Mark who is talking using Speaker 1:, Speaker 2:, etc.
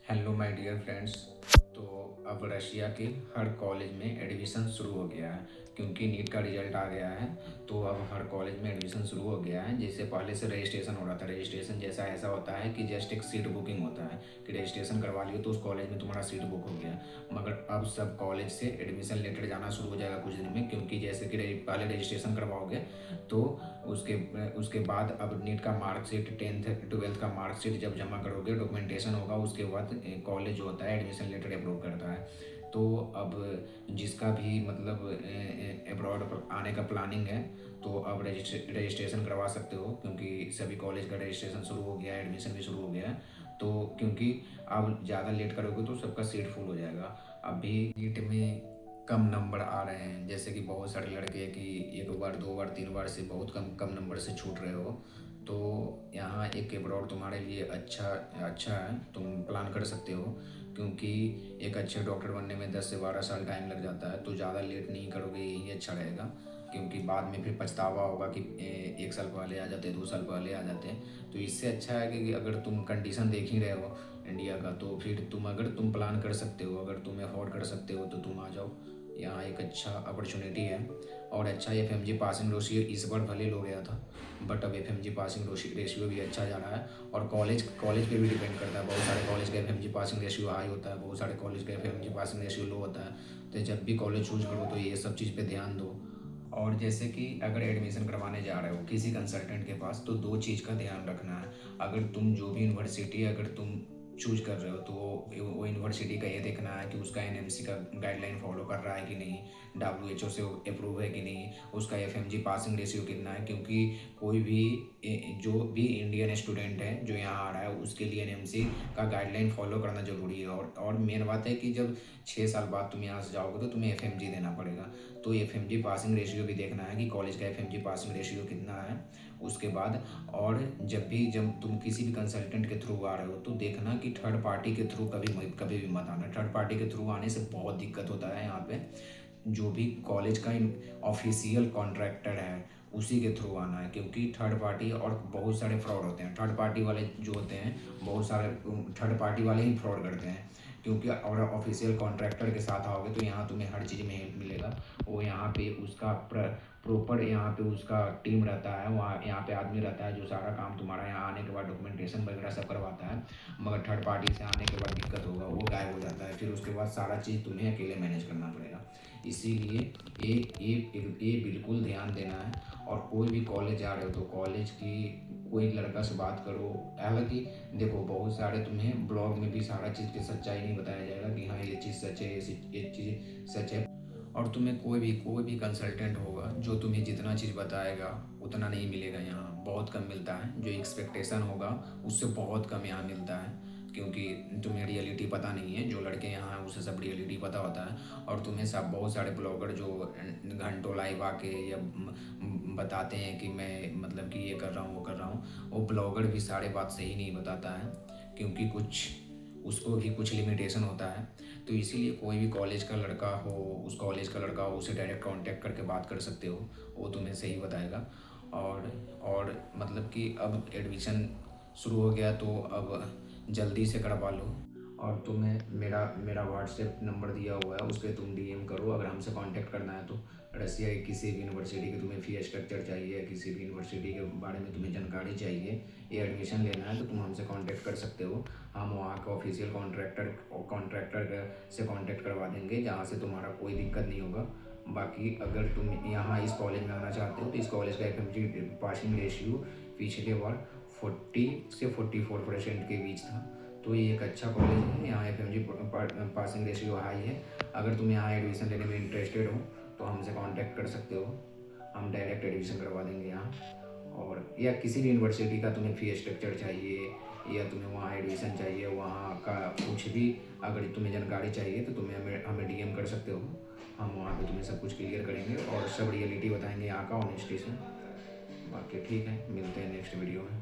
Speaker 1: Hello my dear friends. तो अब Russia के हर कॉलेज में एडमिशन शुरू हो गया है क्योंकि नीट का रिजल्ट आ गया है। तो अब हर कॉलेज में एडमिशन शुरू हो गया है। जैसे पहले से रजिस्ट्रेशन हो रहा था, रजिस्ट्रेशन जैसा ऐसा होता है कि जस्ट एक सीट बुकिंग होता है कि रजिस्ट्रेशन करवा लियो तो उस कॉलेज में तुम्हारा सीट बुक हो गया। मगर अब सब कॉलेज से एडमिशन लेटर जाना शुरू हो जाएगा कुछ दिन में, क्योंकि जैसे कि पहले रजिस्ट्रेशन करवाओगे तो उसके उसके बाद अब नीट का मार्कशीट, टेंथ ट्वेल्थ का मार्कशीट जब जमा करोगे, डॉक्यूमेंटेशन होगा, उसके बाद कॉलेज जो होता है एडमिशन लेटर अप्रूव करता है। तो अब जिसका भी मतलब अब्रॉड आने का प्लानिंग है तो अब रजिस्ट्रेशन करवा सकते हो, क्योंकि सभी कॉलेज का रजिस्ट्रेशन शुरू हो गया है, एडमिशन भी शुरू हो गया है। तो क्योंकि अब ज़्यादा लेट करोगे तो सबका सीट फुल हो जाएगा। अभी नीट में कम नंबर आ रहे हैं, जैसे कि बहुत सारे लड़के कि एक बार, दो बार, तीन बार से बहुत कम कम नंबर से छूट रहे हो। तो यहाँ एक अब्रॉड तुम्हारे लिए अच्छा अच्छा है, तुम प्लान कर सकते हो। क्योंकि एक अच्छे डॉक्टर बनने में 10 से 12 साल टाइम लग जाता है, तो ज़्यादा लेट नहीं करोगे, यही अच्छा रहेगा। क्योंकि बाद में फिर पछतावा होगा कि 1 साल पहले आ जाते, 2 साल पहले आ जाते। तो इससे अच्छा है कि अगर तुम कंडीशन देख ही रहे हो इंडिया का, तो फिर तुम प्लान कर सकते हो, अगर तुम अफोर्ड कर सकते हो तो तुम आ जाओ। यहाँ एक अच्छा अपॉर्चुनिटी है। और अच्छा एफएमजी पासिंग रेशियो इस बार भले लो गया था, बट अब एफएमजी पासिंग रेशियो भी अच्छा जा रहा है। और कॉलेज कॉलेज पे भी डिपेंड करता है, बहुत सारे कॉलेज का एफएमजी पासिंग रेशियो हाई होता है, बहुत सारे कॉलेज का एफएमजी पासिंग रेशियो लो होता है। तो जब भी कॉलेज चूज करो तो ये सब चीज़ पे ध्यान दो। और जैसे कि अगर एडमिशन करवाने जा रहे हो किसी कंसल्टेंट के पास, तो दो चीज़ का ध्यान रखना है। अगर तुम जो भी यूनिवर्सिटी अगर तुम चूज कर रहे हो तो वो यूनिवर्सिटी का ये देखना है कि उसका एनएमसी का गाइडलाइन फॉलो कर रहा है कि नहीं, डब्ल्यूएचओ से अप्रूव है कि नहीं, उसका एफएमजी पासिंग रेशियो कितना है। क्योंकि कोई भी जो भी इंडियन स्टूडेंट है जो यहाँ आ रहा है उसके लिए एनएमसी का गाइडलाइन फॉलो करना जरूरी है। और मेन बात है कि जब 6 साल बाद तुम यहाँ से जाओगे तो तुम्हें एफएमजी देना पड़ेगा। तो एफएमजी पासिंग रेशियो भी देखना है कि कॉलेज का एफएमजी पासिंग रेशियो कितना है उसके बाद। और जब तुम किसी भी कंसल्टेंट के थ्रू आ रहे हो तो देखना कि थर्ड पार्टी के थ्रू कभी भी मत आना। थर्ड पार्टी के थ्रू आने से बहुत दिक्कत होता है यहाँ पे। जो भी कॉलेज का ऑफिशियल कॉन्ट्रैक्टर है उसी के थ्रू आना है, क्योंकि थर्ड पार्टी और बहुत सारे फ्रॉड होते हैं। थर्ड पार्टी वाले जो होते हैं, बहुत सारे थर्ड पार्टी वाले ही फ्रॉड करते हैं। क्योंकि और ऑफिशियल कॉन्ट्रैक्टर के साथ आओगे तो यहाँ तुम्हें हर चीज़ में हेल्प मिलेगा। वो यहाँ पे उसका प्रॉपर यहाँ पे उसका टीम रहता है, वहाँ यहाँ पे आदमी रहता है जो सारा काम तुम्हारा यहाँ आने के बाद डॉक्यूमेंटेशन वगैरह सब करवाता है। मगर थर्ड पार्टी से आने के बाद दिक्कत होगा, वो गायब हो जाता है, फिर उसके बाद सारा चीज़ तुम्हें अकेले मैनेज करना पड़ेगा। इसीलिए ये बिल्कुल ध्यान देना है। और कोई भी कॉलेज आ रहे हो तो कॉलेज की कोई लड़का से बात करो। हालांकि देखो, बहुत सारे तुम्हें ब्लॉग में भी सारा चीज़ की सच्चाई नहीं बताया जाएगा कि हाँ ये चीज़ सच है, ये चीज़ सच है। और तुम्हें कोई भी कंसल्टेंट होगा जो तुम्हें जितना चीज़ बताएगा उतना नहीं मिलेगा, यहाँ बहुत कम मिलता है। जो एक्सपेक्टेशन होगा उससे बहुत कम यहाँ मिलता है, क्योंकि तुम्हें रियलिटी पता नहीं है। जो लड़के यहाँ हैं उसे सब रियलिटी पता होता है। और तुम्हें सब बहुत सारे ब्लॉगर जो घंटों लाइव आके या बताते हैं कि मैं मतलब कि ये कर रहा हूँ वो कर रहा हूँ, वो ब्लॉगर भी सारे बात सही नहीं बताता है, क्योंकि कुछ उसको भी कुछ लिमिटेशन होता है। तो इसीलिए कोई भी कॉलेज का लड़का हो, उस कॉलेज का लड़का हो, उसे डायरेक्ट कांटेक्ट करके बात कर सकते हो, वो तुम्हें सही बताएगा। और मतलब कि अब एडमिशन शुरू हो गया तो अब जल्दी से करवा लो। और तुम्हें मेरा मेरा व्हाट्सएप नंबर दिया हुआ है, उस पर तुम डीएम करो अगर हमसे कांटेक्ट करना है तो। रसिया की किसी भी यूनिवर्सिटी की तुम्हें फ़ी स्ट्रक्चर चाहिए, किसी भी यूनिवर्सिटी के बारे में तुम्हें जानकारी चाहिए, ये एडमिशन लेना है, तो तुम हमसे कांटेक्ट कर सकते हो। हम वहाँ का ऑफिशियल कॉन्ट्रैक्टर से कांटेक्ट करवा देंगे, जहाँ से तुम्हारा कोई दिक्कत नहीं होगा। बाकी अगर तुम यहाँ इस कॉलेज में आना चाहते हो तो इस कॉलेज का एफएमजी पासिंग रेशियो पिछले बार 40 से 44% के बीच था। तो ये एक अच्छा कॉलेज है, यहाँ एफएमजी पासिंग रेशियो हाई है। अगर तुम यहाँ एडमिशन लेने में इंटरेस्टेड हो तो हमसे कांटेक्ट कर सकते हो, हम डायरेक्ट एडमिशन करवा देंगे यहाँ। और या किसी भी यूनिवर्सिटी का तुम्हें फ़ी स्ट्रक्चर चाहिए या तुम्हें वहाँ एडमिशन चाहिए, वहाँ का कुछ भी अगर तुम्हें जानकारी चाहिए तो तुम्हें हमें डीएम कर सकते हो। हम वहाँ पे तुम्हें सब कुछ क्लियर करेंगे और सब रियलिटी बताएंगे यहाँ का ऑनेस्टी से। बाकी ठीक है, मिलते हैं नेक्स्ट वीडियो में।